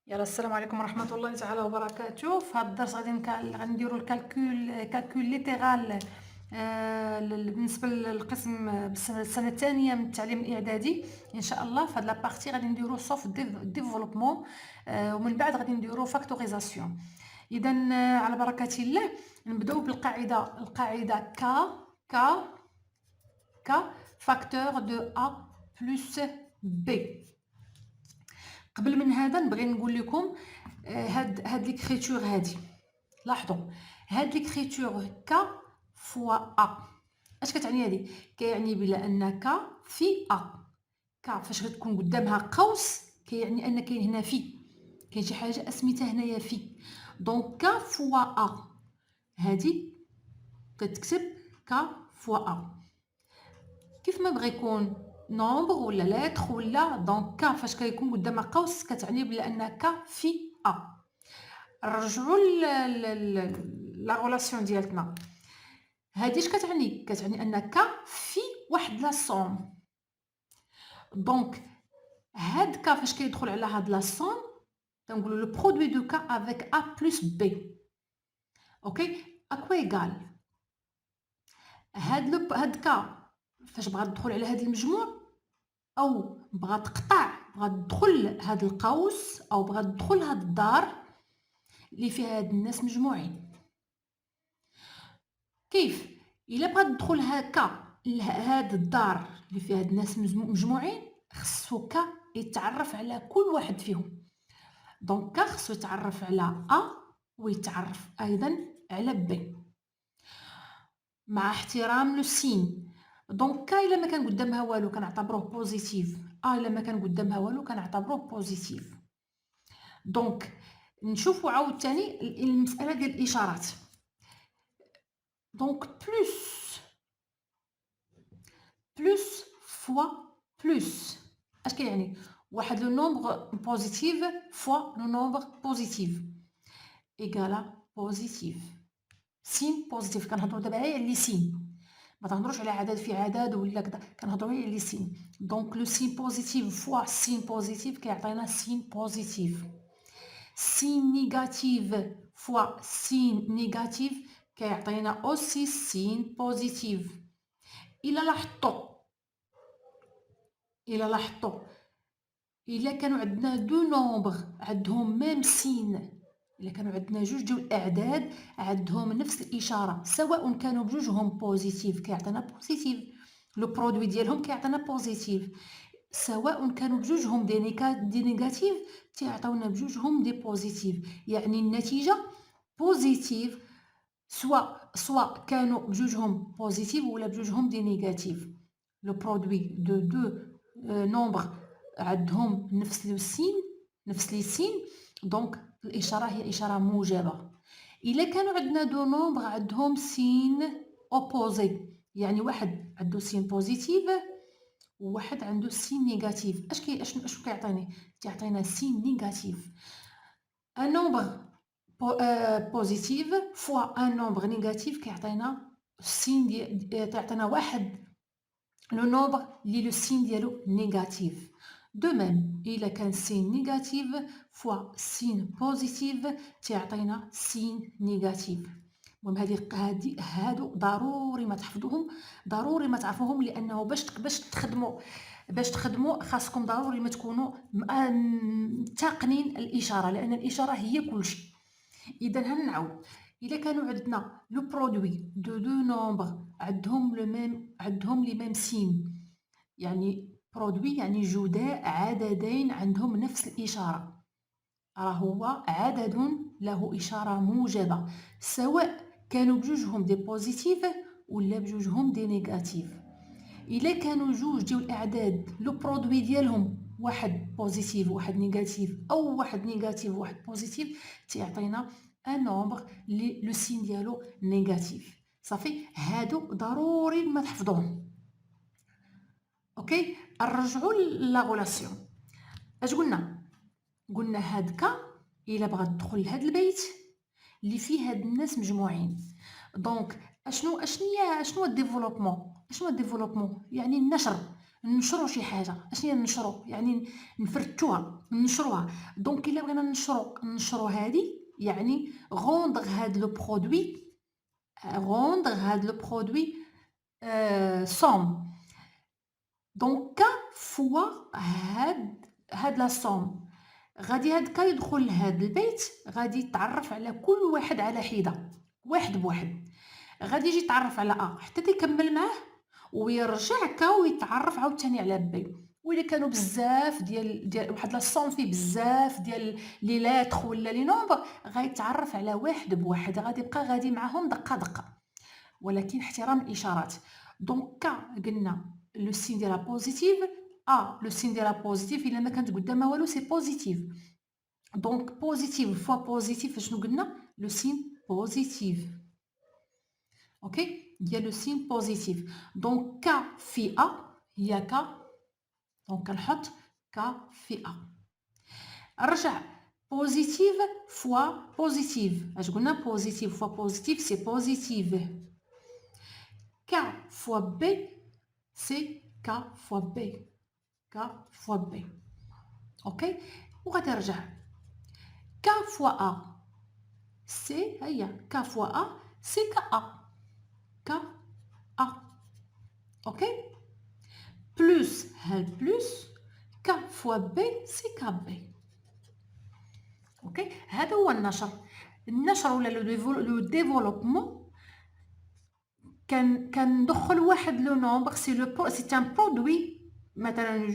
يلا السلام عليكم ورحمة الله تعالى وبركاته. في هذا الدرس غنديروا الكالكول ليترال بالنسبة للقسم السنة الثانية من التعليم الإعدادي إن شاء الله. في هذه لابارتي غادي نديروا سوف ديفلوبمون، ومن بعد غادي نديروا فاكتوريزاسيون. إذا على بركة الله نبداو القاعدة ك فاكتور دو أ بلس بي. قبل من هذا نبغي نقول لكم هاد ليكريتور هادي. لاحظوا هاد ليكريتور ك فوا ا اش كتعني هادي؟ كيعني بلا ان ك في ا. ك فاش غتكون قدامها قوس كيعني ان كاين هنا في، كاين شي حاجه اسميتها هنايا في. دونك ك فوا ا هادي كتكتب ك فوا ا. كيف ما بغى يكون نومبر ولا لتر ولا دونك ك فاش كيكون قدامها قوس كتعني بلا ان ك في ا. نرجعوا لا غولاسيون ديالتنا. هادي اش كتعني؟ كتعني ان ك في واحد لا سوم. دونك هاد ك فاش كيدخل على هاد لا سوم تنقولوا لو برودوي دو ك افيك ا بلس بي. اوكي اكوا ايغال هاد ك فاش بغات تدخل على هاد المجموع، او بغات تقطع، بغات تدخل هاد القوس، او بغات تدخل هاد الدار اللي فيها هاد الناس مجموعين. كيف؟ الا بغات تدخل هكا لهاد الدار اللي فيها هاد الناس مجموعين، خصو ك يتعرف على كل واحد فيهم. دونك ك خصو يتعرف على ا ويتعرف ايضا على بي مع احترام لو سين. دونك ك الا ما كان قدامها والو كنعتبروه بوزيتيف، ا الا ما كان قدامها والو كنعتبروه بوزيتيف. دونك نشوفوا عاوتاني المساله ديال الاشارات. دونك بلس فوا بلس اش كيعني؟ واحد لو نومبر بوزيتيف فوا لو نومبر بوزيتيف ايكالا بوزيتيف. سين بوزيتيف كنهضروا دابا غير على لي سين، ما تهضروش على عدد في عدد ولا كذا، كنهضروا غير على لي سين. دونك لو سين بوزيتيف فوا سين بوزيتيف كيعطينا سين بوزيتيف. سين نيجاتيف فوا سين نيجاتيف كيعطينا اوسي سين بوزيتيف. الا لاحظتوا الا لاحظتوا الا كانوا عندنا دو نومبر عندهم ميم سين، الا كانوا عندنا جوج ديال الاعداد عندهم نفس الاشاره سواء كانوا بجوجهم بوزيتيف كيعطينا بوزيتيف، لو برودوي ديالهم كيعطينا بوزيتيف. سواء كانوا بجوجهم دي نيجاتيف تيعطيونا بجوجهم دي بوزيتيف، يعني النتيجه بوزيتيف سواء كانوا بجوجهم بوزيتيف ولا بجوجهم دي نيجاتيف. لو برودوي دو نومبر عندهم نفس لو سين، نفس لي سين، دونك الاشاره هي اشاره موجبه. الا كانوا عندنا دو نومبر عندهم سين اوبوزي، يعني واحد عنده سين بوزيتيف وواحد عنده سين نيجاتيف، اش كيعطيني؟ كيعطينا سين نيجاتيف. ان نومبر بوزيتيف فوا ان نومبر نيجاتيف كيعطينا السين كيعطينا واحد لو نومبر اللي لو سين ديالو نيجاتيف. دو ميم الا كان سين نيجاتيف فوا سين بوزيتيف تيعطينا سين نيجاتيف. المهم هادو ضروري ما تحفظوهم، ضروري ما تعرفوهم، لانه باش تخدموا خاصكم ضروري ما تكونوا تاقنين الاشاره، لان الاشاره هي كلشي. اذا هنعاود، الا كانوا عندنا لو برودوي دو نومبر عندهم لي ميم سين، يعني برودوي يعني عددين عندهم نفس الاشاره، راه هو عدد له اشاره موجبه سواء كانوا بجوجهم دي بوزيتيف ولا بجوجهم دي نيجاتيف. الا كانوا جوج ديال الاعداد لو برودوي ديالهم واحد بوزيتيف وواحد نيجاتيف، او واحد نيجاتيف وواحد بوزيتيف، تيعطينا ان نومبر لي لو سين ديالو نيجاتيف. صافي هادو ضروري ما تحفظوهم. اوكي نرجعوا لا غولاسيون. اش قلنا هاد كا الا بغات تدخل لهاد البيت اللي فيه هاد الناس مجموعين، دونك شنو الديفلوبمون؟ يعني النشر. ننشروا شي حاجة. اشني ننشروا؟ يعني نفرتوها، ننشروها. دونك إلا بغينا ننشروا هادي، يعني غوندغ هاد لو برودوي، غوندغ هاد لو برودوي somme. دونك ك فوا هاد لا somme، غادي هاد ك يدخل لهاد البيت، غادي يتعرف على كل واحد على حدة، واحد بواحد. غادي يجي يتعرف على حتى تيكمل معاه، ويرجع كا ويتعرف عاوتاني على بي. وإلا كانوا بزاف ديال واحد لا somme فيه بزاف ديال لي لاتر ولا لي نومبر، غيتعرف على واحد بواحد، غادي يبقى غادي معاهم دقة دقة، ولكن احترام الإشارات. دونك ك قلنا لو سين ديالها بوزيتيف، لو سين ديالها بوزيتيف إلا ما كانت قدامها والو سي بوزيتيف. دونك بوزيتيف فوا بوزيتيف شنو قلنا؟ لو سين بوزيتيف. اوكي، ديال لو سين بوزيتيف. دونك ك في هي ك، دونك كنحط ك في رجع بوزيتيف فوا بوزيتيف. اش قلنا؟ بوزيتيف فوا بوزيتيف سي بوزيتيف. ك فوا بي سي ك فوا بي، ك فوا بي. اوكي، وغادي نرجع ك فوا سي، هيا ك فوا سي ك ك اوكي، بلوس هالبلوس ك فوا بي سي ك بي. اوكي، هذا هو النشر. النشر ولا لو ديفلوبمون كندخل واحد لو نومبر، سي ان برودوي، مثلا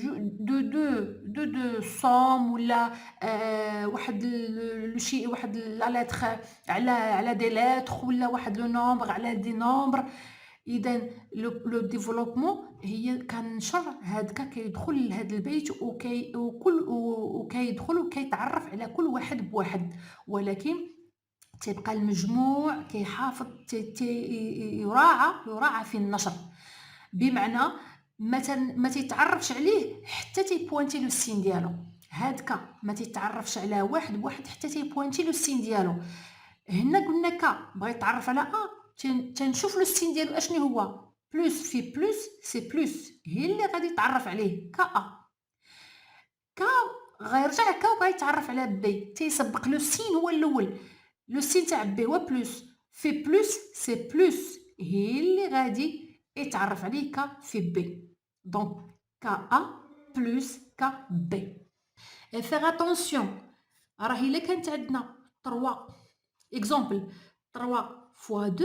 دو صوم، ولا واحد لو شي، واحد لا لتر على دي لتر، ولا واحد لو نومبر على دي نومبر. اذا لو ديفلوبمون هي كنشر هادكا كيدخل لهاد البيت، وكيدخل وكيتعرف على كل واحد بواحد، ولكن تيبقى المجموع كيحافظ، يراعى في النشر. بمعنى ما تيتعرفش عليه حتى تيبوانتي لو السين ديالو. هادكا ما تيتعرفش على واحد بواحد حتى تيبوانتي لو السين ديالو. هنا قلنا ك بغا يتعرف على تنشوف لو السين ديالو اشني هو. بلوس في بلوس سي بلوس، هي اللي غادي يتعرف عليه ك ك غيرجع كا وبغا يتعرف على بي، تيسبق لو السين هو الاول. لو سين تاع بي هو بلوس، في بلوس سي بلوس، هي اللي غادي يتعرف عليه ك في بي. دونك ك بلوس ك بي. اي فيغ اتونسيون، راه الا كانت عندنا 3 اكزومبل، 3 فوا 2،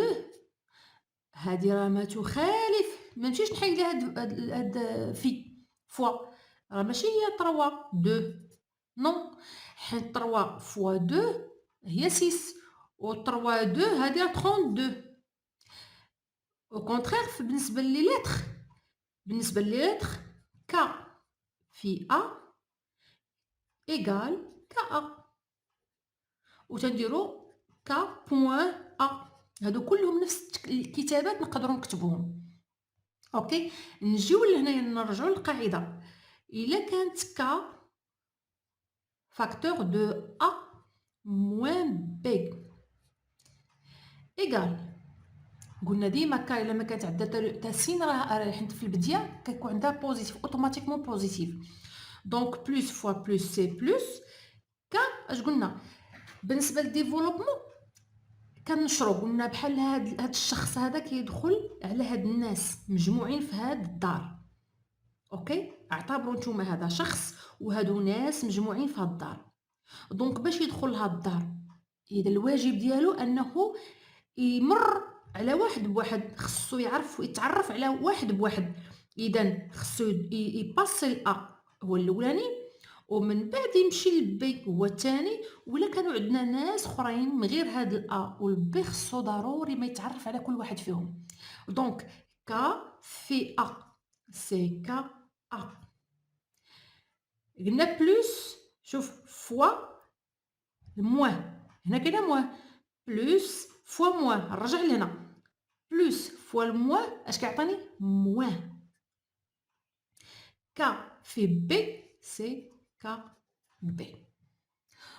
هادي راه ما تخالف، ما نمشيش نحيد هاد في فوا، راه ماشي هي 3 2 نو، حيت 3 فوا 2 هي 6، و 3 2 هادي 32. او كونترير بالنسبه لي لتر ك في ايغال ك و تنديرو ك بوان هادو كلهم نفس الكتابات نقدروا نكتبوهم. اوكي، نجيو لهنايا نرجعوا للقاعده. الا كانت ك فاكتور دو موان بي ايغال، قلنا ديما كا الا ما كانت عندها تا سين، راه حيت في البديه كيكون عندها بوزيتيف، اوتوماتيكمون بوزيتيف. دونك بلوس فوا بلوس سي بلوس. ك اش قلنا بالنسبه للديفلوبمون؟ كنشرو قلنا بحال هاد الشخص هذا كيدخل على هاد الناس مجموعين في هاد الدار. اوكي، اعتبروا نتوما هذا شخص وهادو ناس مجموعين في هاد الدار. دونك باش يدخل لهاد الدار، اذا الواجب ديالو انه يمر على واحد بواحد، خصو يعرف ويتعرف على واحد بواحد. اذا خصو يباسي هو الاولاني، ومن بعد يمشي للبي هو الثاني. ولا كانوا عندنا ناس اخرين من غير هاد والبي، خصو ضروري ما يتعرف على كل واحد فيهم. دونك ك في سي ك قلنا بلوس، شوف فوا موان، هنا كاينه موان، بلوس فوا موان، نرجع لهنا بلوس فوا الموان اش كيعطيني؟ موان. ك في بي سي ك بي.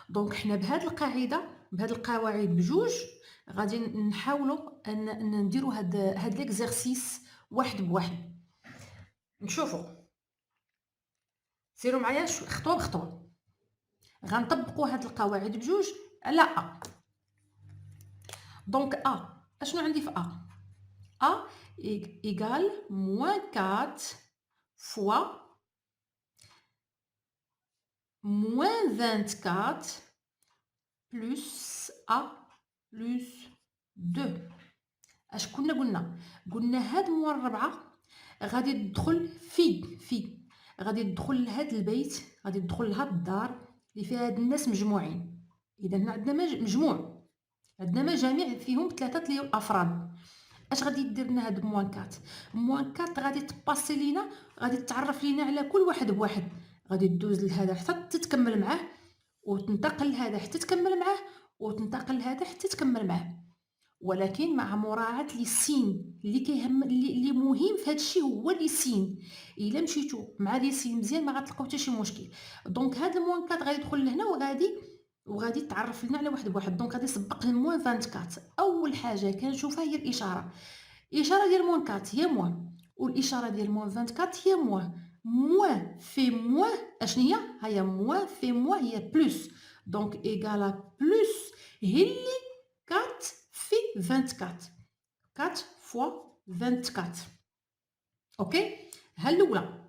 دونك حنا بهاد القاعده، بهاد القواعد بجوج، غادي نحاولوا ان نديروا هاد ليكزارسيس واحد بواحد. نشوفوا سيروا معايا خطوه بخطوه. غنطبقوا هاد القواعد بجوج على ا. دونك اشنو عندي في ا ايغال موان 4 فوا موان 24 بلس بلس 2. اش كنا قلنا هاد موان 4 غادي تدخل غادي تدخل لهاد البيت، غادي تدخل لهاد الدار اللي فيها هاد الناس مجموعين. اذا هنا عندنا مجموع، عندنا مجاميع فيهم 3 الافراد. اش غادي دير لنا هاد موان 4؟ موان 4 غادي تباسي لينا، غادي تعرف لينا على كل واحد بواحد. غادي دوز لهذا حتى تكمل معاه، وتنتقل لهذا حتى تكمل معاه، وتنتقل لهذا حتى تكمل معاه. ولكن مع مراعاة لي سين اللي كيهم اللي مهم في هذا الشيء هو لي سين. الا مشيتو مع لي سين مزيان ما غتلقاو حتى شي مشكل. دونك هذا الموان 4 غادي يدخل لهنا وغادي تعرف لنا على واحد بواحد. دونك غادي يسبق الموان 24. اول حاجه كنشوفها هي الاشاره. الاشاره ديال موان 4 هي موان، والاشاره ديال موان 24 هي موان. موان في موان اشنو هي موان في موان هي بلس. دونك ايغالا بلس هي اللي 4 في 24. 4 فوا 24. اوكي. ها الاولى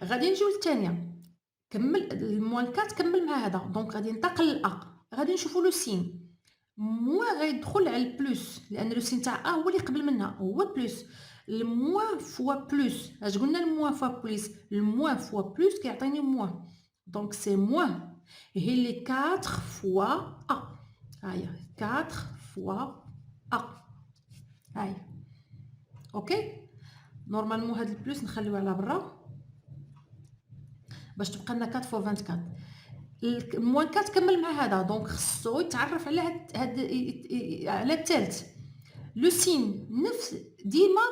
غادي نجيو للثانيه. كمل الموان 4 كمل مع هذا. دونك غادي ننتقل لأ، غادي نشوفوا لو سين. موان غيدخل على البلوس لان لو سين تاع هو اللي قبل منها هو بلوس. الموان فوا بلوس، اش قلنا؟ الموان فوا بلوس، الموان فوا بلوس كيعطيني موان. دونك سي موان هي اللي 4 فوا هاهي 4 فوا هاهي. اوكي. نورمالمون هاد البلوس نخليوه على برا باش تبقى لنا 4 فوا 24. الموان 4 كمل مع هذا. دونك خصو يتعرف على هاد على الثالث. لو سين نفس ديما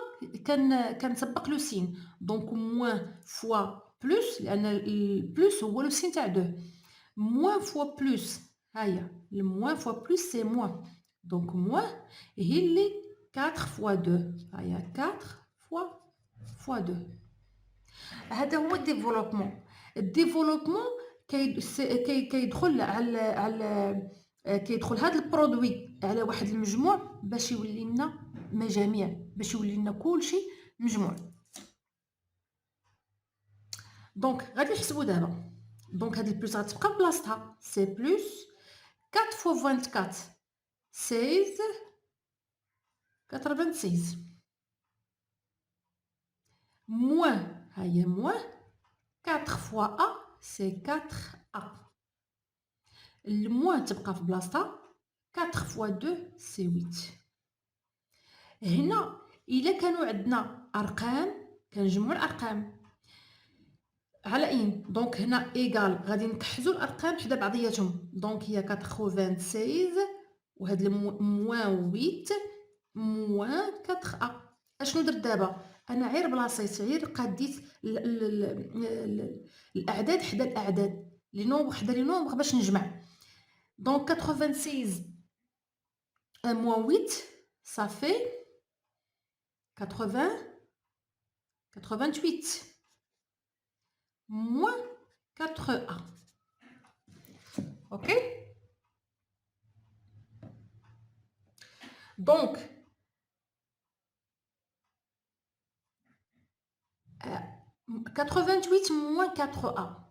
كنسبق لو سين. دونك موان فوا بلوس لان البلوس هو لو سين تاع 2. موان فوا بلوس هيا الموان فوا بلوس سي موان. دونك موان هي اللي 4 فوا 2 هيا 4 فوا 2. هذا هو الديفلوبمون. الديفلوبمون كيدخل على كيدخل هذا البرودوي على واحد المجموع باش يولي لنا مجاميع، باش يولي لنا كلشي مجموع. دونك غادي نحسبوا دابا. دونك هاد البلوس غتبقى بلاصتها سي بلوس 4 فوا 24 16 96 موان هي موان 4 فوا سي 4 الموان تبقى في بلاصتها 4 فوا 2 سي 8. هنا الا كانوا عندنا ارقام كنجمعوا الارقام على ان. دونك هنا ايغال غادي نكحزوا الارقام حدا بعضياتهم. دونك هي 96 وهاد موان 8 موان 4 اشنو درت دابا؟ انا غير بلاصيت غير قاديت الاعداد حدا الاعداد لي نومبر حدا لي نومبر باش نجمع. دونك 96 موان 8 صافي 80 88 moins 4a. Ok. Donc 88 moins 4a.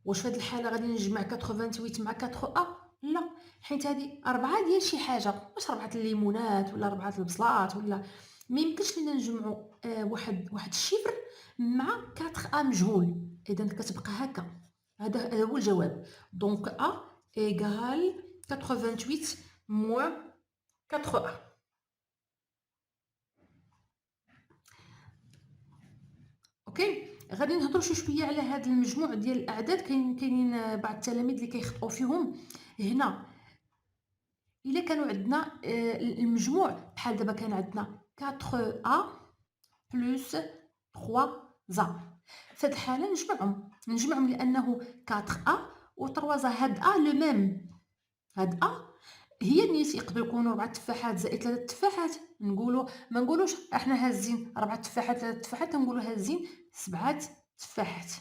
واش في هذه الحاله غادي نجمع 88 مع 4a؟ لا، حيت هذه 4 ديال شي حاجه، واش 4 الليمونات ولا 4 البصلات ولا ما يمكنش لينا نجمعوا واحد الشيفر مع 4a مجهول. اذا كتبقى هكا. هذا هو الجواب. دونك a égale 88 moins 4a. اوكي. غادي نهضروا شويه على هذا المجموع ديال الاعداد. كاينين بعض التلاميذ اللي كيخطئوا فيهم هنا. الا كانوا عندنا المجموع بحال دابا كان عندنا 4a plus 3a، في هذه الحاله نجمعهم لانه 4a و 3a هاد a لو ميم. هاد a هي نيت يقدروا يكونوا 4 تفاحات زائد 3 تفاحات، ما نقولوش احنا هازين 4 تفاحات 3 تفاحات، تنقولوا هازين 7 تفاحات.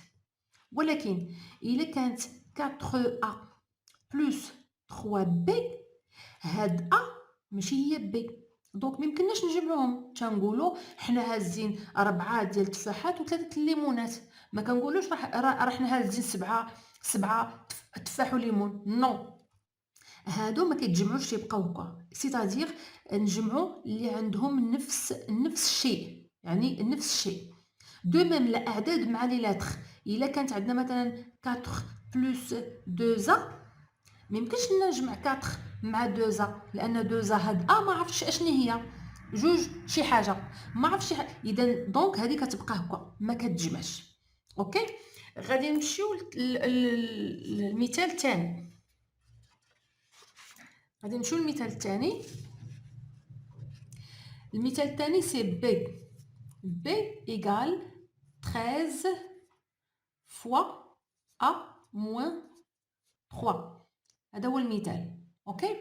ولكن إلا كانت 4A بلس 3B، هاد A ماشي هي B، دونك ميمكنناش نجمعوهم، تنقولوا حنا هازين 4 ديال التفاحات و3 الليمونات، ما كنقولوش راه حنا هازين 7 تفاح وليمون، نو، هادو ما كيتجمعوش تيبقاو هكا، سيتادير نجمعوا اللي عندهم نفس الشيء، يعني نفس الشيء. دو ميم الاعداد مع لي لاتر، الا كانت عندنا مثلا 4 بلس 2 ما يمكنش نجمع 4 مع 2 لان 2 هاد ما عرفتش اشني هي، جوج شي حاجه ما عرفتش شي حاجه، اذا دونك هذه كتبقى هكا ما كتجمعش. اوكي، غادي نمشيو للمثال الثاني. غادي نمشيو للمثال الثاني. المثال الثاني سي بي. بي ايغال 13 فوا ا موان 3. هذا هو المثال. اوكي،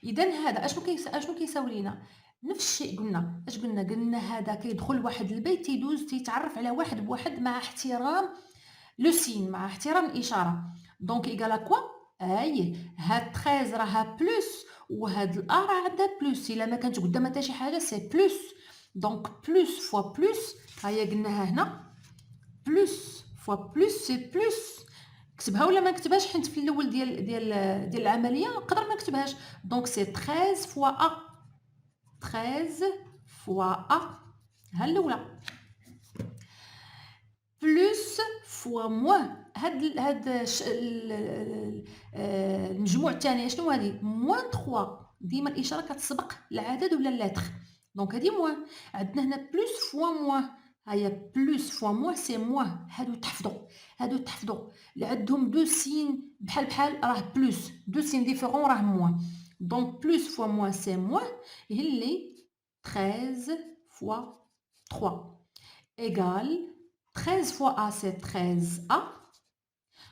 اذا هذا اشنو كيساوي لينا؟ نفس الشيء قلنا. اش قلنا هذا كيدخل واحد البيت تيدوز تيتعرف على واحد بواحد مع احترام لو سين، مع احترام الاشاره. دونك ايغالا كوا؟ اي هاد 13 راها بلس وهاد الا راه عندها بلس، الا ما كانتش قدامها حتى شي حاجه سي بلس. دونك بلس فوا بلس، ها هي قلناها هنا، بلس فوا بلس سي بلس. كتبها ولا ما نكتبهاش؟ حيت في الاول ديال العمليه نقدر ما نكتبهاش. دونك سي 13 فوا ا، 13 فوا ا، ها الاولى، بلس فوا موان. المجموع الثاني شنو هذه؟ موان 3. ديما الاشاره كتسبق العدد ولا اللتر، دونك هذه موان. عندنا هنا بلس فوا موان، ها هي بلس فوا موان سي موان. هادو تحفظوا اللي عندهم دو سين بحال راه بلس، دو سين ديفيرون راه موان. دونك بلس فوا موان سي موان، اللي 13 فوا 3 égale 13 fois A, c'est 13A,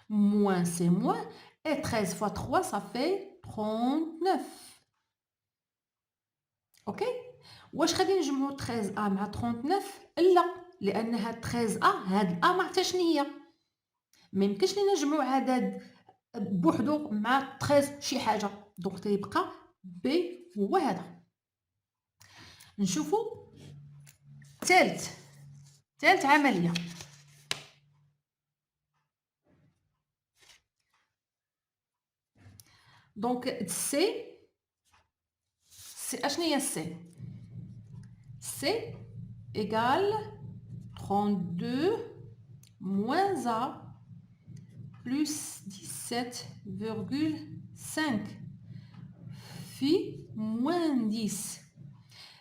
moins c'est moins, et 13 fois 3, ça fait 39. Ok? واش غادي نجمعو 13A مع 39؟ لا، لأن هاد 13A هاد A ما عرفتش شنو هي. ما يمكنش لينا نجمعو عدد بوحدو مع 13 شي حاجة، دونك تيبقى B هو هذا. نشوفو ثالث عملية. دونك سي اشنو هي سي؟ سي égale 32 moins A plus 17,5 في moins 10.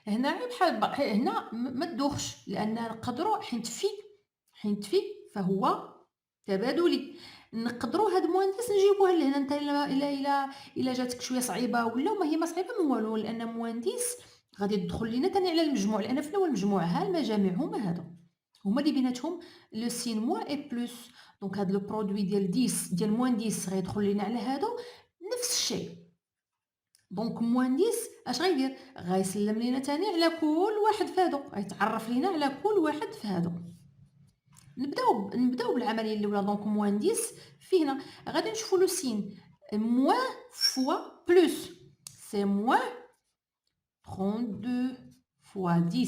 هنا غير بحال هنا ما تدوخش، لان نقدروا حيت في فهو تبادلي، نقدروا هاد موان 10 نجيبوها لهنا. انت الا جاتك شويه صعيبه ولا ما هي ما صعيبه ما والو، لان موان 10 غادي تدخل لينا ثاني على المجموع، لان في الاول المجموع ها المجاميع هما هادو، هما اللي بيناتهم لو سين موان اي بلس. دونك هاد لو برودوي ديال 10 ديال موان 10 غيدخل لينا على هادو نفس الشيء. دونك موان 10 اش غيدير؟ غيسلم لينا ثاني على كل واحد في هادو، غيتعرف لينا على كل واحد في هادو. نبداو بالعمليه الاولى. دونك موان 10 في هنا غادي نشوفوا لو سين موان فوا بلس، سي موان 32 فوا 10.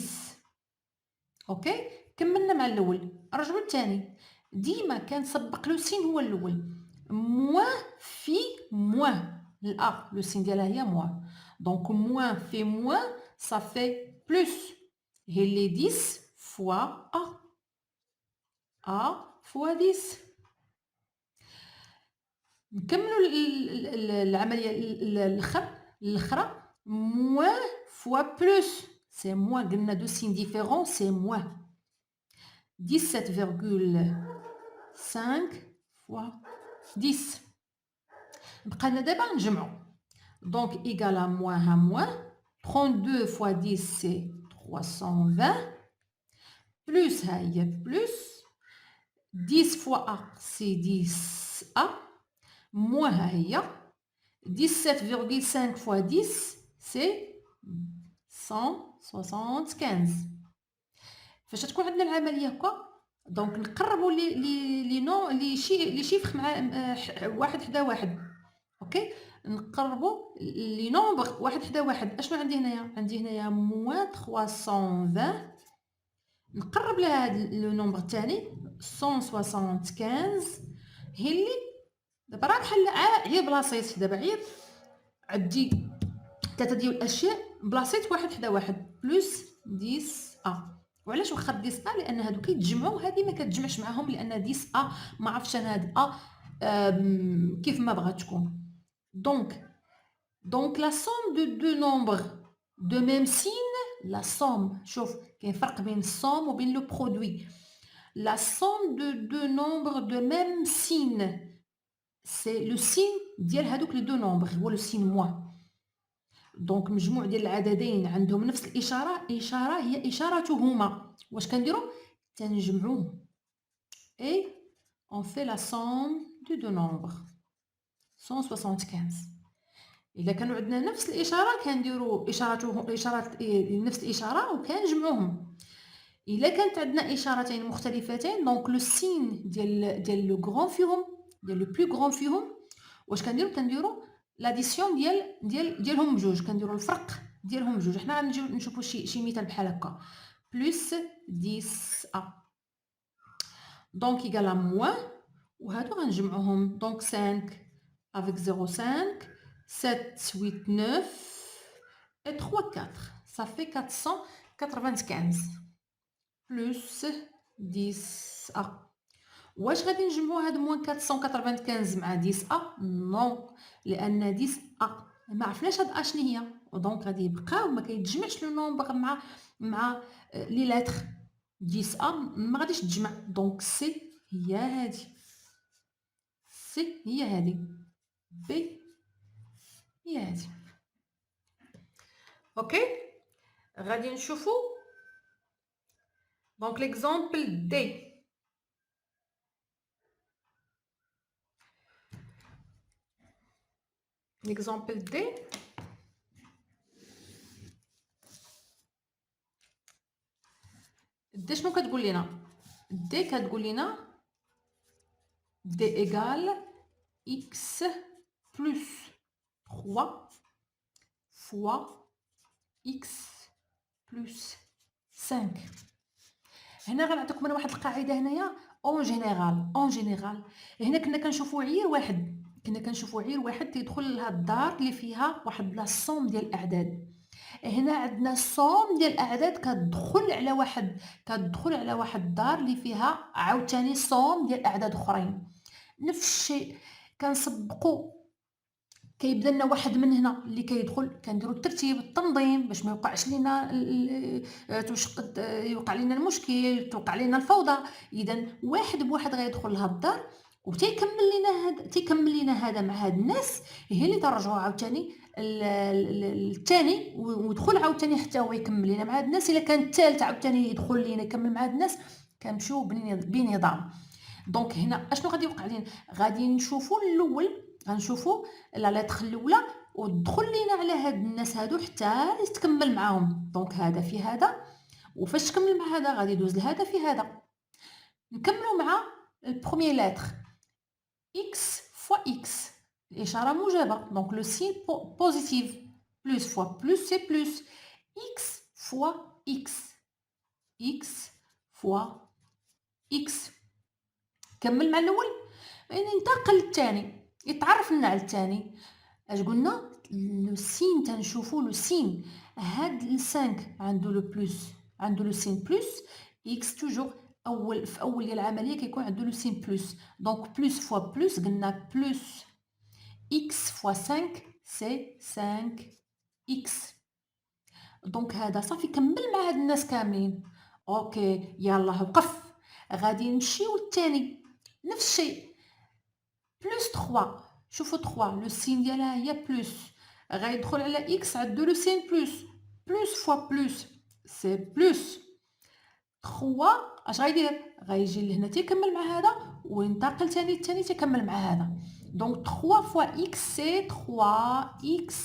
اوكي، كملنا مع الاول، رجعوا الثاني. ديما كنسبق لو سين هو الاول، موان في موان الأ، لو سين ديالها هي موان. دونك موان في موان ça fait plus، هي اللي 10 فوا أ، أ فوا 10. نكملوا العملية الأخرى، موان فوا بلس، سي موان، قلنا دو سين ديفيرون سي موان 17,5 فوا 10. بقى لنا دابا نجمعو. دونك إيكال à موان ها موان 32 فوا 10 سي 320 بلس ها هي بلس 10 فوا أ سي 10 أ، موان ها هي 17,5 fois 10 c'est 175. فاش تكون عندنا العمليه هكا دونك نقربوا لي نو لي شيفر مع واحد حدا واحد. اوكي نقربوا لي نومبر واحد حدا واحد. اشنو عندي هنايا؟ عندي هنايا موان 320. نقرب لهاد لو نومبر الثاني 175 هي اللي دابا راه بحال عير بلاصيت. دابا عير عندي ثلاثه ديال الاشياء بلاصيت واحد حدا واحد بلس 10 وعلاش واخا 10 لان هادو كيتجمعوا. هذه ما كتجمعش معاهم لان 10 ما عرفتش انا هاد كيف ما بغات تكون. دونك لا سوم دو دو نومبر دو ميم سين. لا سوم شوف كاين فرق بين السوم وبين لو برودوي. لا سوم دو دو نومبر دو ميم سين سي لو سين ديال هادوك لي دو نومبر هو لو سين موان. دونك مجموع ديال العددين عندهم نفس الاشاره هي اشارتهما. واش كنديروا؟ تنجمعوهم اي اون في لا سوم دو دو نومبر 175. الا كانوا عندنا نفس الاشاره كنديروا اشارات نفس الاشاره وكنجمعوهم. الا كانت عندنا اشارتين مختلفتين دونك لو سين ديال لو غران فيهم ديال لو بلو غران فيهم واش كنديروا لاديسيون ديالهم بجوج. كنديروا الفرق ديالهم بجوج. حنا غنجيو نشوفوا شي مثال بحال هكا بلس 10 دونك ايكال موان وهادو غنجمعوهم دونك 5 avec 0,5 7 8 9 et 3 4 ça fait 495 plus 10 واش غادي نجمعوا هاد موان 495 مع 10 نو لان 10 ما عرفناش هاد شنو هي دونك غادي يبقاو ما كيتجمعش لو نومبر مع لي لاتر 10 ما غاديش تجمع. دونك سي هي هادي سي هي هادي بي هي هادي. اوكي غادي نشوفوا دونك ليكزامبل دي. ليكزامبل دي دي شنو كتقول لنا؟ دي كتقول لنا دي ايغال x plus 3 fois x plus 5. هنا غنعطيكم انا واحد القاعده هنايا اون جينيرال. هنا كنا كنشوفوا عير واحد تيدخل لهاد الدار اللي فيها واحد لا سوم ديال الاعداد. هنا عندنا الصوم ديال الاعداد كتدخل على واحد الدار اللي فيها عاوتاني صوم ديال اعداد اخرين. نفس الشيء كنسبقوا كيبدا لنا واحد من هنا اللي كيدخل كنديروا الترتيب التنظيم باش ما يوقعش لينا يوقع لنا المشكل توقع لنا الفوضى. اذا واحد بواحد غيدخل لهاد الدار تيكمل لنا هذا مع هاد الناس هي اللي ترجعوا عاوتاني الثاني ويدخل عاوتاني حتى هو يكمل لنا مع هاد الناس. الا كان الثالث عاوتاني يدخل لينا يكمل مع هاد الناس كنمشيو بنظام. دونك هنا اشنو غادي يوقع لينا؟ غادي نشوفوا الاول غنشوفوا لا لتر الاولى ودخل لينا على هاد الناس هادو حتى تكمل معاهم. دونك هذا في هذا وفاش تكمل مع هذا غادي يدوز لهذا في هذا. نكملوا مع البروميير لتر x fois x الاشاره موجبه دونك لو سين بوزيتيف بلس فوا بلس سي بلس x fois x x fois x. كمل مع الاول ننتقل للثاني يتعرف لنا على الثاني. اش قلنا؟ لو سين تنشوفوا لو سين هاد 5 عنده لو بلس عنده لو سين بلس x توجور في اول ديال العمليه كيكون عنده لو سين بلس. دونك بلس فوا بلس قلنا بلس x فوا 5 سي 5x. دونك هذا صافي كمل مع هاد الناس كاملين. اوكي يلا وقف غادي نمشيو للثاني نفس الشيء بلس 3. شوفوا 3 لو سين ديالها هي بلس غيدخل على x عنده لو سين بلس فوا بلس سي بلس 3. اش غيدير؟ غيجي لهنا تيكمل مع هذا وينتقل ثاني الثاني تيكمل مع هذا. Donc 3 fois x c'est 3x.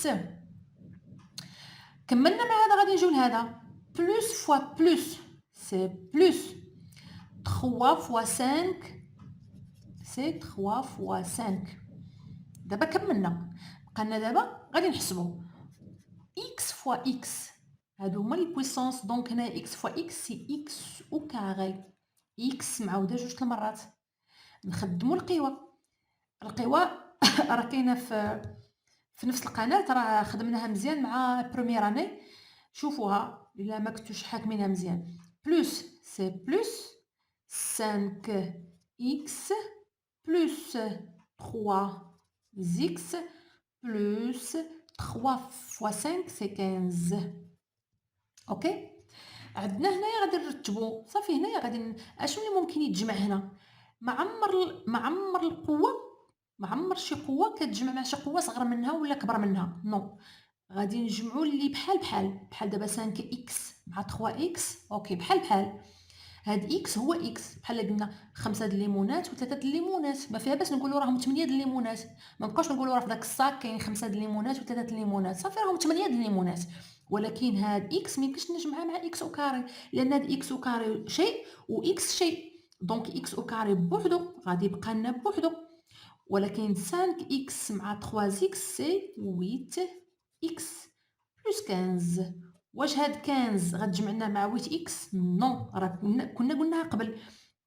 كملنا مع هذا غادي نجيو لهذا plus fois plus c'est plus 3 fois 5 c'est 3 fois 5. دابا كملنا بقالنا دابا غادي نحسبو x fois x هادو هما لي بويسونس. دونك هنا x fois x سي x او كاري x معاوده جوج المرات. نخدمو القوى راه كاينه في نفس القناه، راه خدمناها مزيان مع بروميير اني. شوفوها الا ما كنتوش حاكمينها مزيان. بلس سي بلس 5 x plus 3 x plus 3 fois 5 c'est 15. اوكي، عندنا هنايا غادي نرتبو صافي. هنايا غادي اشنو اللي ممكن يتجمع هنا؟ معمر القوه، معمر شي قوه كتجمع مع شي قوه صغر منها ولا كبر منها. نو، غادي نجمعوا اللي بحال دابا 5 اكس مع 3 اكس. اوكي، بحال هاد اكس هو اكس، بحال قلنا 5 د الليمونات و3 د الليمونات، ما فيها باش نقولوا راهم 8 د الليمونات. ما نبقاوش نقولوا راه في داك الصاك كاين 5 د الليمونات و3 د الليمونات، صافي راهم 8 د الليمونات. ولكن هاد اكس ما يمكنش نجمعها مع اكس او كاري، لان هاد اكس او كاري شيء و اكس شيء. دونك اكس او كاري بوحدو غادي يبقى لنا بوحدو، ولكن 5 اكس مع 3 اكس سي 8 اكس بلس 15. واش هاد 15 غتجمعنا مع 8 اكس؟ نو، راه كنا قلناها قبل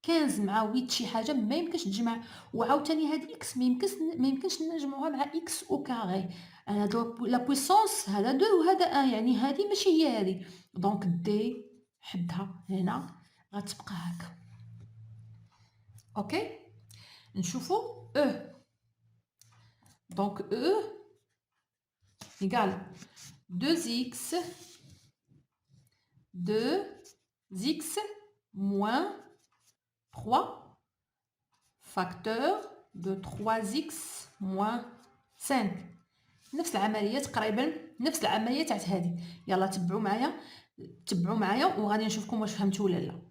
15 مع 8 شي حاجه ما يمكنش تجمع. وعاوتاني هاد اكس ما يمكنش نجمعوها مع اكس او كاري. هاد لا بويسونس هذا 2 وهذا 1، يعني هذه ماشي هي هذه. دونك دي حدها هنا غتبقى هكا. اوكي، نشوفوا او. دونك او égale 2x moins 3 facteur de 3x moins 5. نفس العمليه تقريبا، نفس العمليه تاعت هذه. يلا تبعوا معايا وغادي نشوفكم واش فهمتوا ولا لا.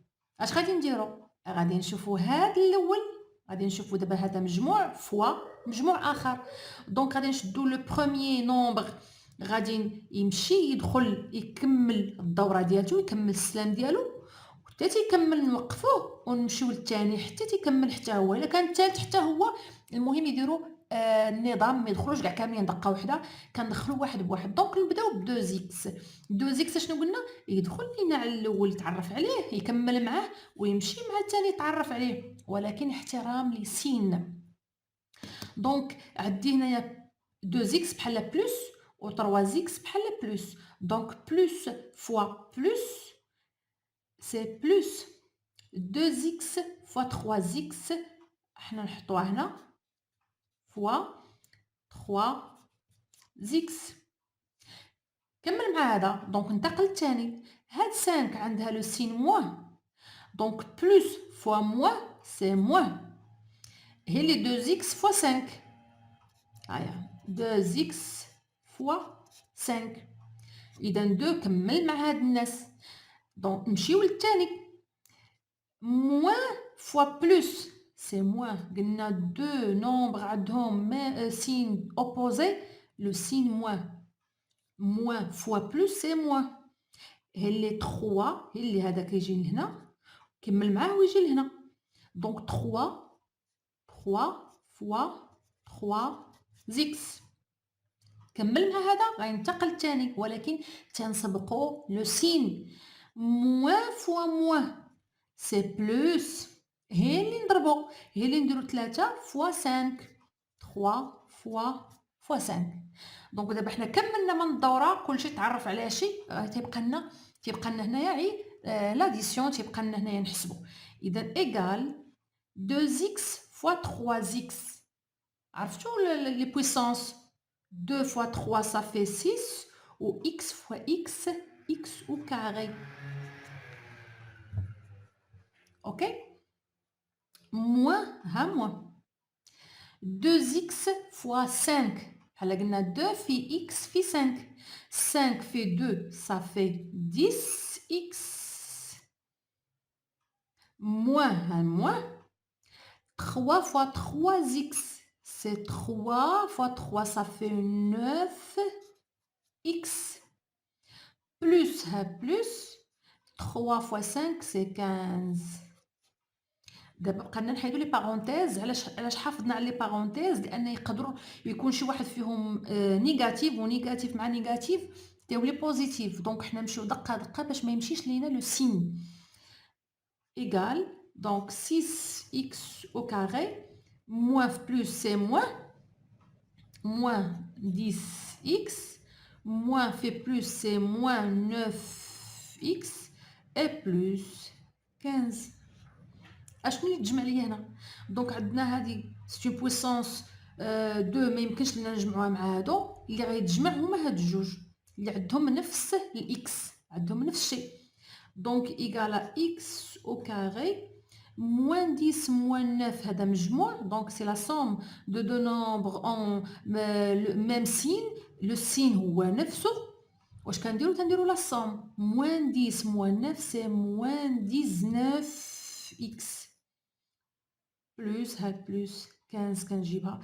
اش غادي نديروا؟ غادي نشوفوا هذا الاول، غادي نشوفوا دابا هذا مجموع فوا مجموع اخر. دونك غادي نشدوا لو بروميير نومبر، غادي يمشي يدخل يكمل الدوره ديالته، يكمل السلام ديالو حتى تيكمل، نوقفوه ونمشيو للثاني حتى تيكمل حتى هو. الا كان الثالث حتى هو، المهم يديروا النظام ما يدخلوش كاع كاملين دقه واحده، كندخلوا واحد بواحد. دونك نبداو ب 2 زيكس. 2 زيكس شنو قلنا؟ يدخل لينا على الاول يتعرف عليه، يكمل معاه ويمشي مع الثاني يتعرف عليه، ولكن احترام لي سين. دونك عندي هنايا 2 زيكس بحال بلس و 3 زيكس بحال بلس. دونك بلس فوا بلس سي بلس 2 زيكس فوا 3 زيكس، حنا نحطوها هنا فوا 3 زيكس. كمل مع هذا. دونك ننتقل للثاني. هاد 5 عندها لو سين موان، دونك بلس فوا موان سي موان. هي لي 2 زيكس فوا 5. هيا 2 زيكس فوا 5. اذا 2 كمل مع هاد الناس. دونك نمشيو للثاني. موان فوا بلس سي موان. قلنا 2 نومبر عندهم سين اوبوزي، لو سين موان. موان فوا بلس سي موان. هي اللي 3 هي اللي هذا كيجي لهنا كمل معاه ويجي لهنا. دونك 3 فوا 3 زيكس. كمل مع هذا غينتقل الثاني، ولكن تنسبقوا لو سين. موان فوا موان سي بلس. هي اللي نضربو، هي اللي نديرو 3 فوا 5. 3 فوا 5. دونك دابا حنا كملنا من الدوره، كلشي تعرف على شي. تيبقى لنا هنايا غير لاديسيون، تيبقى لنا هنايا نحسبو. اذا ايغال 2 زيكس فوا 3 زيكس. عرفتوا لي بويسونس؟ 2 fois 3 ça fait 6 ou x fois x, x au carré. Ok? Moins, moins. 2x fois 5. Alors, on a 2 fait x fait 5. 5 fait 2, ça fait 10x. Moins, moins. 3 fois 3x, c'est 3 fois 3 ça fait 9 x plus plus 3 fois 5 c'est 15. دابا بقينا نحيدو لي بارونتيز. علاش حافظنا على لي بارونتيز؟ لان يقدروا يكون شي واحد فيهم نيجاتيف ونيجاتيف مع نيجاتيف تولي بوزيتيف، دونك حنا نمشيو دقه دقه باش ما يمشيش لينا لو سين. égal donc 6x au carré moins plus c'est moins 10x moins fait plus c'est moins 9x et plus 15. اشنو اللي تجمع ليا هنا؟ دونك عندنا هذه سي بويسونس 2 ما يمكنش لينا نجمعوها مع هادو، اللي غيتجمع هما هاد الجوج اللي عندهم نفس الاكس، عندهم نفس الشيء. دونك ايغالا اكس او كاري موان 10 موان 9 هذا مجموع، دونك سي لا سوم دو دو نومبر اون ميم سين، لو سين هو نفسه. واش كنديرو؟ تنديرو لا سوم موان 10 موان 9 سي موان 19 اكس بلوس هاد بلوس 15 كنجيبها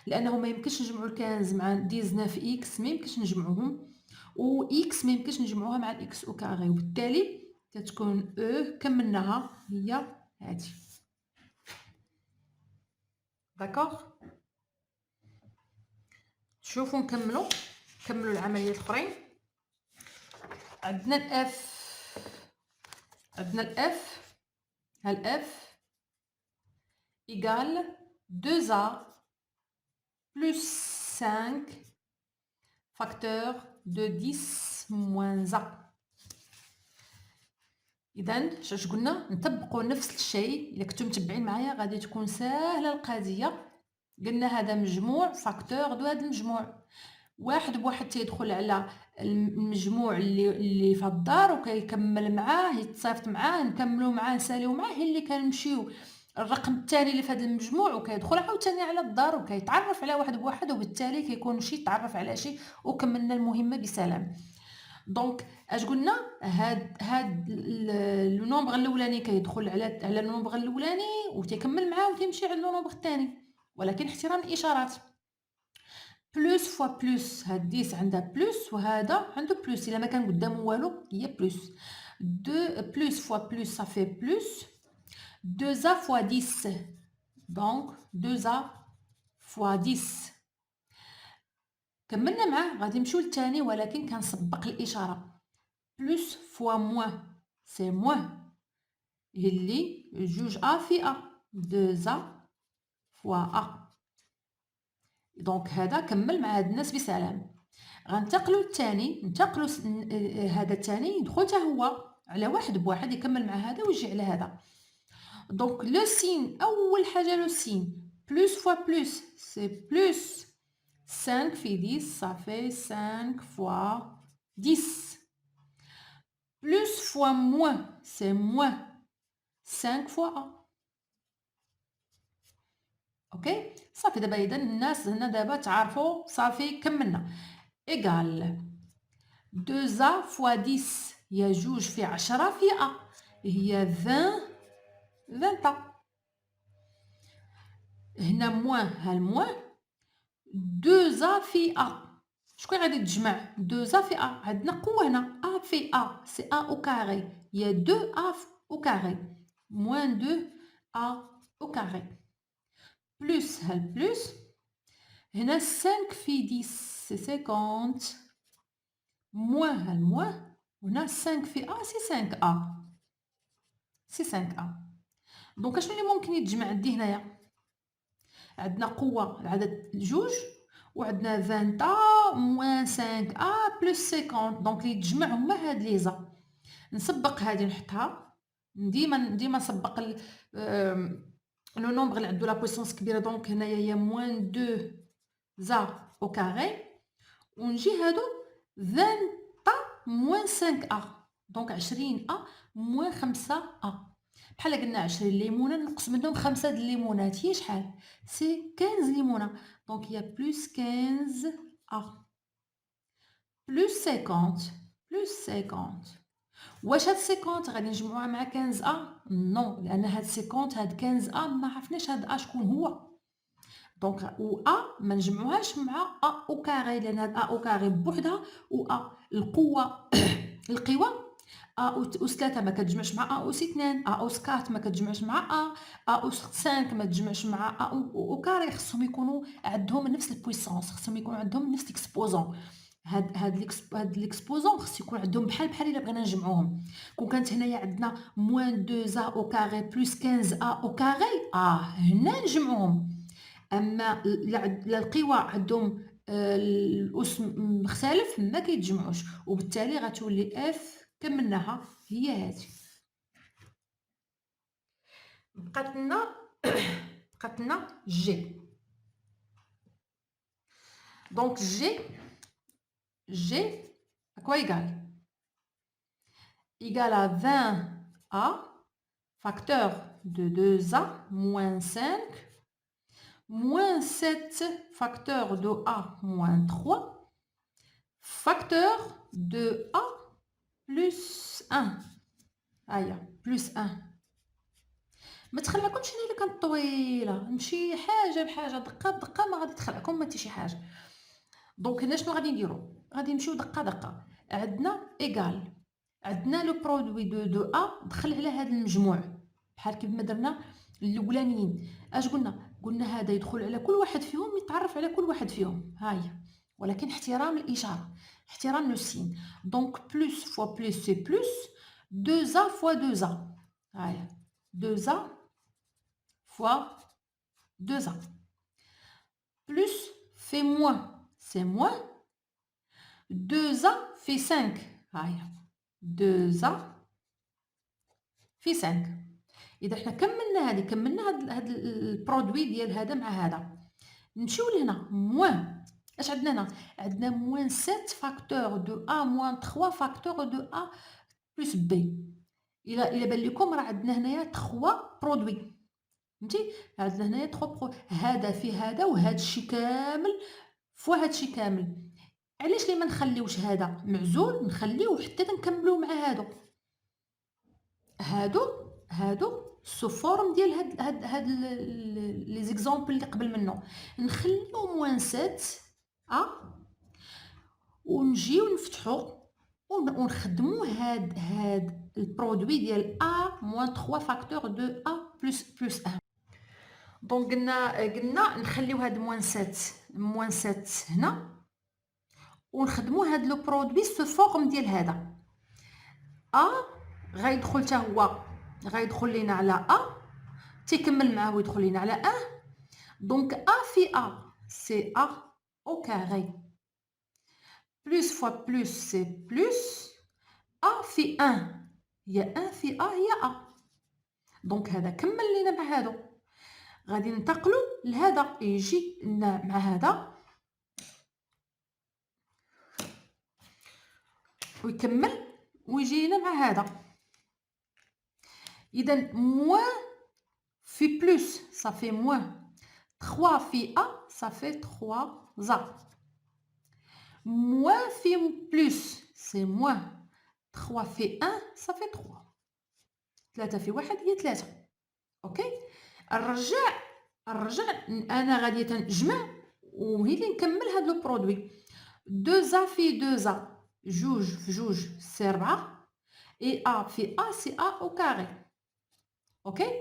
لانه ما يمكنش نجمعوا ال 15 مع 19 اكس، ما يمكنش نجمعوهم، و اكس ما يمكنش نجمعوها مع الاكس او كاري، وبالتالي كتكون او كملناها هي هادي. داكوغ؟ شوفوا نكملوا العمليه الاخرين. عندنا الاف، ها الاف ايغال 2a plus 5 facteur de 10 moins a. اذا اش قلنا؟ نطبقوا نفس الشيء. الا كنتم متبعين معايا غادي تكون ساهله القضيه. قلنا هذا مجموع فاكتور دو هذا المجموع، واحد بواحد تيدخل على المجموع اللي في الدار وكيكمل معاه، يتصيفط معاه، نكملوا معاه، نساليو معاه، هي اللي كنمشيو الرقم الثاني اللي في هذا المجموع وكيدخل عاوتاني على الدار وكيتعرف على واحد بواحد، وبالتالي كيكون شي تعرف على شي وكملنا المهمه بسلام. دونك اش قلنا؟ هاد لو نومبر الاولاني كيدخل على النومبر الاولاني وتيكمل معاه وتيمشي على النومبر الثاني، ولكن احترام الاشارات. بلوس فوا بلوس، هاد 10 عندها بلوس وهذا عنده بلوس، الا ما كان قدامه والو هي بلوس. 2 بلوس فوا بلوس ça fait plus 2a fois 10 donc 2a fois 10. كملنا معاه غادي نمشيو للثاني، ولكن كنسبق الاشاره. بلوس فوا موان سي موان، اللي جوج ا في ا 2a فوا ا. دونك هذا كمل مع هاد الناس بسلام. غنتقلوا للثاني، ننتقلوا هذا الثاني يدخل حتى هو على واحد بواحد، يكمل مع هذا ويجي على هذا. دونك لو سين، اول حاجه لو سين بلوس فوا بلوس سي بلوس 5 في 10 صافي 5 فوا 10. بلوس فوا موان سي موان 5 فوا ا. اوكي صافي. دابا اذا الناس هنا دابا تعرفوا صافي كملنا. ايغال 2a فوا 10 هي جوج في 10 في ا، هي 20 ا. هنا موان، ها الموان 2a في ا. شكون غادي تجمع 2a في ا؟ عندنا قوه هنا ا في ا سي ا او كاري، هي 2 ا او كاري موان 2 ا او كاري بلوس ها البلوس. هنا 5 في 10 سي 50 موان ها الموان، وهنا 5 في ا سي 5 ا سي 5 ا. دونك اشنو اللي ممكن يتجمع عندي هنايا؟ عندنا قوه العدد جوج، وعندنا 20 ا موان 5 ا بلس 50، دونك اللي يتجمع هما هاد لي زا. نسبق هادي نحطها، ديما نسبق لو نومبر اللي عنده لا بويسونس كبيره، دونك هنايا هي موان 2 زا او كاري، ونجي هادو 20 ا موان 5 ا، دونك 20 ا موان 5 ا. بحال قلنا 20 ليمونه نقص منهم 5 د الليمونات هي شحال؟ سي 15 ليمونه، دونك هي بلس 15 ا بلس 50 بلس 50. واش هاد 50 غادي نجمعوها مع 15 ا؟ نو، لان هاد 50 هاد 15 ا ما عرفناش هاد ا شكون هو، دونك و أ ما نجمعوهاش مع أ أو كاري، لأن هاد أ أو كاري بوحدها، و أ القوة القوى أ أس 3 ما كتجمعش مع أ أس 2، أ أس 4 ما كتجمعش مع أ أس 5 ما تجمعش مع أ أو كاري. خصهم يكونوا عندهم نفس البويسونس، خصهم يكونوا عندهم نفس ليكسبوزون. هاد ليكسبوزون خص يكون عندهم بحال إلا بغينا نجمعوهم. كون كانت هنايا عندنا -2 أ أو كاري + 15 أ أو كاري، هنا نجمعوهم. أما لا القوى عندهم الأس مختلف ما كيتجمعوش، وبالتالي غتولي F كملناها هي هذه. بقات لنا G. دونك G à quoi égale à 20A facteur de 2A moins 5 moins 7 facteur de A moins 3 facteur de A plus 1. هيا plus 1. ما تخلعكمش انا الا كانت طويله، نمشي حاجه بحاجه، دقه بدقه، ما غادي تخلعكم ما حتى شي حاجه. دونك هنا شنو غادي نديرو؟ غادي نمشيو دقه دقه. عندنا ايغال، عندنا لو برودوي دو ا دخل على هذا المجموع بحال كيف ما درنا الاولانيين. اش قلنا هذا يدخل على كل واحد فيهم، يتعرف على كل واحد فيهم. هاهي، ولكن احترام الاشاره، احترام لو سين. دونك بلس فوا بلس سي بلس 2 فوا 2 هاهي 2 fois 2A. Plus fait moins, c'est moins. 2A fait 5. هاهي 2A في 5. إذا حنا كملنا هاد البرودوي ديال هذا مع هذا. نمشيو لهنا موان. اش عندنا هنا؟ عندنا موان 7 فاكتور دو A موان 3 فاكتور دو A بلس B. إلا بان لكم راه عندنا هنايا 3 برودوي. فهمتي؟ عندنا هنايا 3 هذا في هذا، وهذا الشيء كامل فوا هذا الشيء كامل. علاش لي ما نخليوش هذا معزول، نخليوه حتى تنكملوه مع هادو سو فورم ديال هاد لي زيكزامبل اللي قبل منه. نخليو موان 7 ونجيو نفتحو ونخدمو هاد البرودوي ديال A موان 3 فاكتور دو A بلس 1. دونك قلنا نخليو هاد موان 7 هنا، ونخدمو هاد لو برودوي سو فورم ديال هذا غيدخل حتى هو، غيدخل لينا على تيكمل معاه ويدخل لينا على دونك في سي او كاري بلس فوا بلس سي بلس في 1 هي 1 في هي دونك هذا كمل لينا مع هادو. غادي ننتقلوا لهذا، يجي لنا مع هذا ويكمل ويجي لنا مع هذا. اذا موان في بلس صافي موان 3 في صافي 3 موان في بلس سي موان 3 في 1 صافي 3 في 1 هي 3. اوكي، الرجع انا غادي تنجمع وهي اللي نكمل هاد لو برودوي. 2 في 2 جوج في جوج سي 4 اي في سي او كاري. اوكي،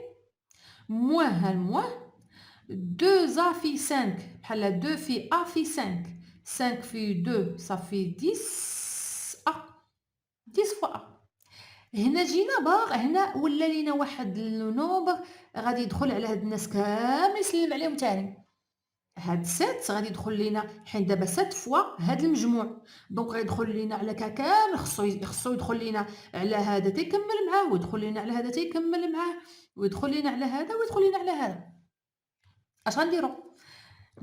موان هالموان 2 في 5 بحال 2 في في 5 5 في 2 صافي 10 10 فوا هنا جينا باغ، هنا ولا لينا واحد لو نومبر غادي يدخل على هاد الناس كامل يسلم عليهم تاني. هاد 7 غادي يدخل لينا حيت دابا 7 فوا هاد المجموع، دونك غيدخل لينا على كامل. خصو يدخل لينا على هذا تيكمل معاه، ويدخل لينا على هذا تيكمل معاه، ويدخل لينا على هذا ويدخل لينا على هذا. اش غنديرو؟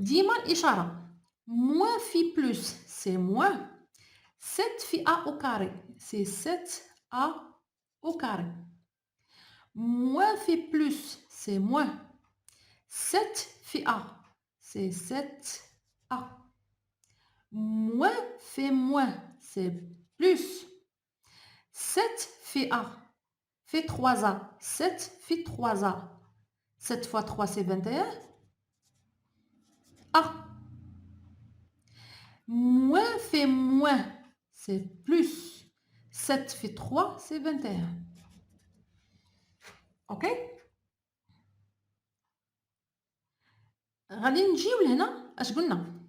ديما الاشاره موان في بلس سي موان 7 في او كاري سي 7 au carré. Moins fait plus, c'est moins. 7 fait A, c'est 7A. Moins fait moins, c'est plus. 7 fait A, fait 3A. 7 fait 3A. 7 fois 3, c'est 21. A. Moins fait moins, c'est plus. 7 fait 3, c'est 21. OK. غادي نجيو لهنا اش قلنا،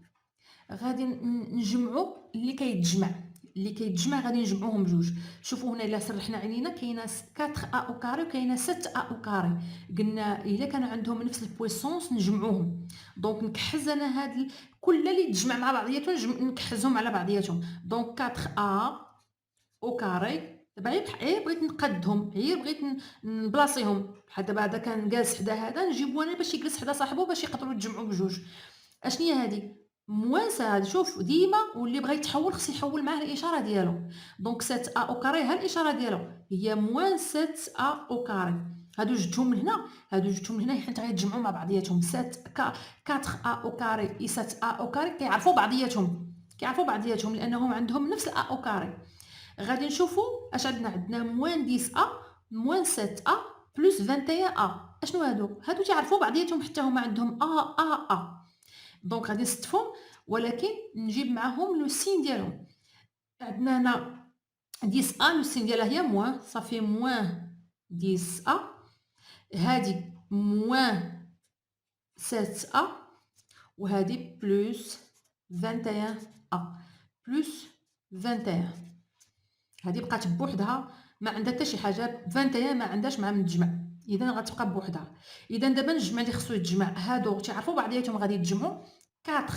غادي نجمعوا اللي كيتجمع، اللي كيتجمع غادي نجمعوهم بجوج. شوفوا هنا الا سرحنا عينينا كاينه 4 ا او كاري وكاينه 6 ا او كاري. قلنا الا كانوا عندهم نفس البويسونس نجمعوهم. دونك نكحز انا هاد كل اللي تجمع مع بعضياتهم نكحزهم على بعضياتهم. دونك 4 ا او كاري. دابا غير بغيت نقادهم، غير بغيت نبلاصيهم. بحال دابا هذا كان جالس حدا هذا نجيبو انا باش يجلس حدا صاحبو باش يقدروا يتجمعوا بجوج. اشني هادي موان هادي. شوف ديما واللي بغى يتحول خص يحول معاه الاشاره ديالو. دونك 7 ا او كاري ها الاشاره ديالو هي موان 7 ا او كاري. هادو جبتهم من هنا، هادو جبتهم من هنا حيت غيتجمعوا مع بعضياتهم. 7 4 ا او كاري اي 7 ا او كاري كيعرفوا بعضياتهم، كيعرفوا بعضياتهم لانهم عندهم نفس ا او كاري. غادي نشوفوا اش عندنا موان 10 ا موان 7 ا بلس 21 ا. اشنو هادو؟ هادو تعرفوا بعضياتهم حتى هما عندهم ا. دونك غادي نستفهم ولكن نجيب معاهم لو سين ديالهم. عندنا هنا 10 ا لو سين ديالها هي موان، صافي موان 10 ا. هادي موان 7 ا وهادي بلس 21 ا بلس 21. هادي بقات بوحدها ما عندها حتى شي حاجه. 21 ما عندهاش مع من تجمع، اذا غتبقى بوحدها. اذا دابا نجمع اللي خصو يتجمع. هادو تعرفوا بعضياتهم غادي يتجمعوا 4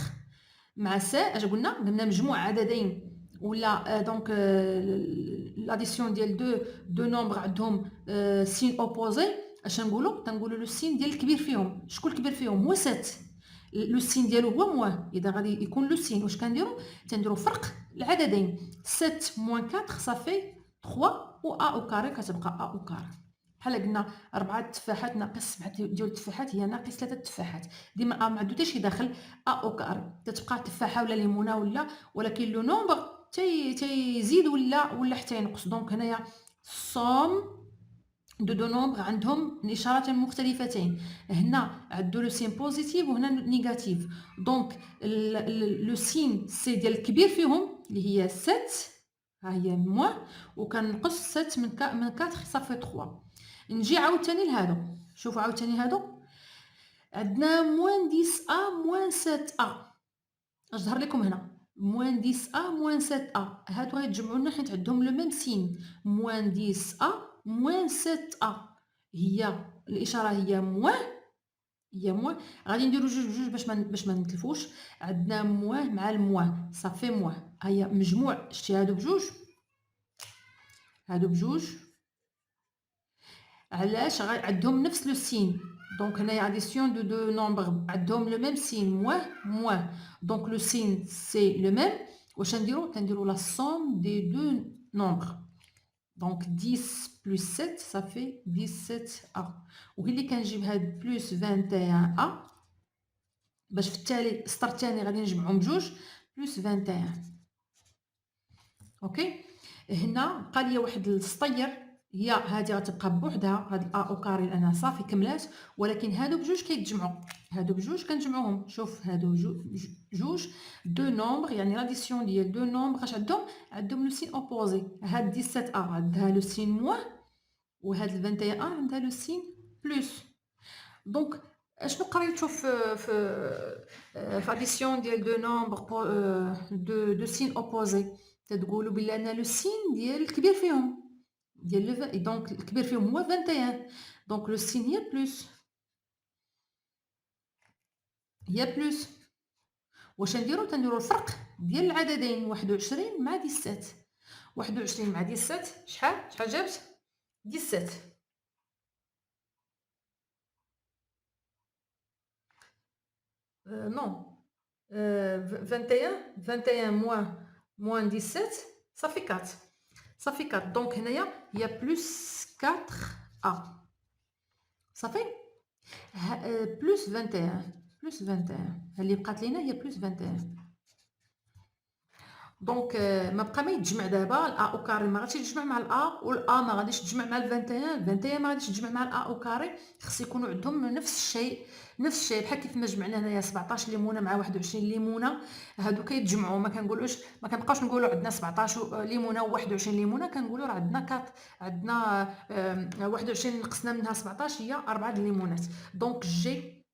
مع 7. اش قلنا مجموع عددين ولا دونك لاديسيون ديال دو نومبر عندهم سين اوبوزي. اش تنقولوا لو سين ديال الكبير فيهم. شكون الكبير فيهم؟ هو 7. لو سين ديالو هو موان، اذا غادي يكون لو سين واش تنديروا فرق العددين. 7 موان 4 صافي 3 و ا او كاري كتبقى ا او كاري. بحال قلنا 4 تفاحات ناقص 7 ديال التفاحات هي ناقص 3 تفاحات. ديما ما عندو حتى شي داخل ا او كاري، تتبقى تفاحه ولا ليمونه ولا، ولكن لو نومبر تيزيد ولا حتى ينقص. دونك هنايا صوم دو نومبر عندهم الاشارتين مختلفتين. هنا عندو لو سين بوزيتيف وهنا نيجاتيف. دونك لو سين سي ديال الكبير فيهم اللي هي 7 ها هي موان، وكنقص 7 من 4 صافي 3. نجي عاوتاني لهادو. شوفوا عاوتاني هادو عندنا موان 10 ا موان 7 ا. اش ظهر لكم هنا؟ موان 10 ا موان 7 ا. هادو غيتجمعوا لنا حيت عندهم لو ميم سين. موان 10 ا موان 7 ا هي الاشاره هي موان، هي موان. غادي نديرو جوج بجوج باش ما نتلفوش. عندنا موان مع الموان صافي موان. ها هي مجموع. شتي هادو بجوج، هادو بجوج علاش عندهم نفس لو سين. دونك هنايا اديسيون دو نومبر عندهم لو ميم سين موان موان. دونك لو سين سي لو ميم. واش نديرو لا somme دي دو نومبر. دونك 10 بلس 7 صافي 17 ا. وهي اللي كنجيب هاد بلس 21 ا باش في التالي السطر الثاني غادي نجمعهم بجوج بلس 21. اوكي. هنا بقى ليا واحد السطير، هي هذه غتبقى بوحدها. هاد ا او كاري انا صافي كملات، ولكن هادو بجوج كيتجمعوا. هادو بجوج كنجمعوهم. شوف هادو جوج دو نومبر يعني لاديسيون ديال دو نومبر اش عندهم لو سين اوبوزي. هاد 17 ا عندها لو سين موان وهاد 21 ا عندها لو سين بلس. دونك اشنو قريتو في اديسيون ديال دو نومبر دو سين اوبوزي؟ تتقولوا بلي انا لو سين ديال الكبير فيهم ديال دونك الكبير فيهم هو 21. دونك لو سين هي بلس، هي بلس. واش تنديرو الفرق ديال العددين 21 مع 17. 21 مع 17 شحال جابت 17. نو 21 موان 17 صافي 4. صافي 4. دونك هنايا هي بلس 4 ا صافي. بلس 21 بلس 21 اللي بقات لينا هي بلس 21. دونك ما بقى ما يتجمع دابا الA au carré ما غاديش يتجمع مع الA والA ما غاديش تجمع مع ال21، ال21 ما غاديش تجمع مع الA au carré، خص يكونوا عندهم نفس الشيء، نفس الشيء بحال كيف ما جمعنا هنايا 17 ليمونة مع 21 ليمونة، هادو كيتجمعوا ما كنبقاوش نقولوا عندنا 17 ليمونة و21 ليمونة، كنقولوا راه عندنا 21 نقصنا منها 17 هي 4 د الليمونات، دونك الجي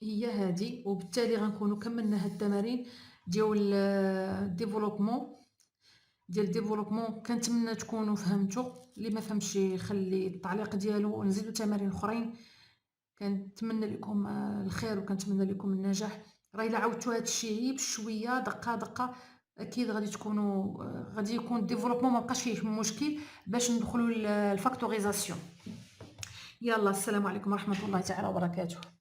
هي هادي، وبالتالي غنكونوا كملنا هاد التمارين ديال الديفلوبمون كنتمنى تكونوا فهمتوا، اللي ما فهمش يخلي التعليق ديالو ونزيدوا تمارين اخرين. كنتمنى لكم الخير وكنتمنى لكم النجاح. راه الا عاودتوا هذا الشيء غير بشويه دقه دقه اكيد غادي تكونوا غادي يكون الديفلوبمون ما بقاش فيه مشكل باش ندخلوا الفاكتوريزاسيون. يلا السلام عليكم ورحمه الله تعالى وبركاته.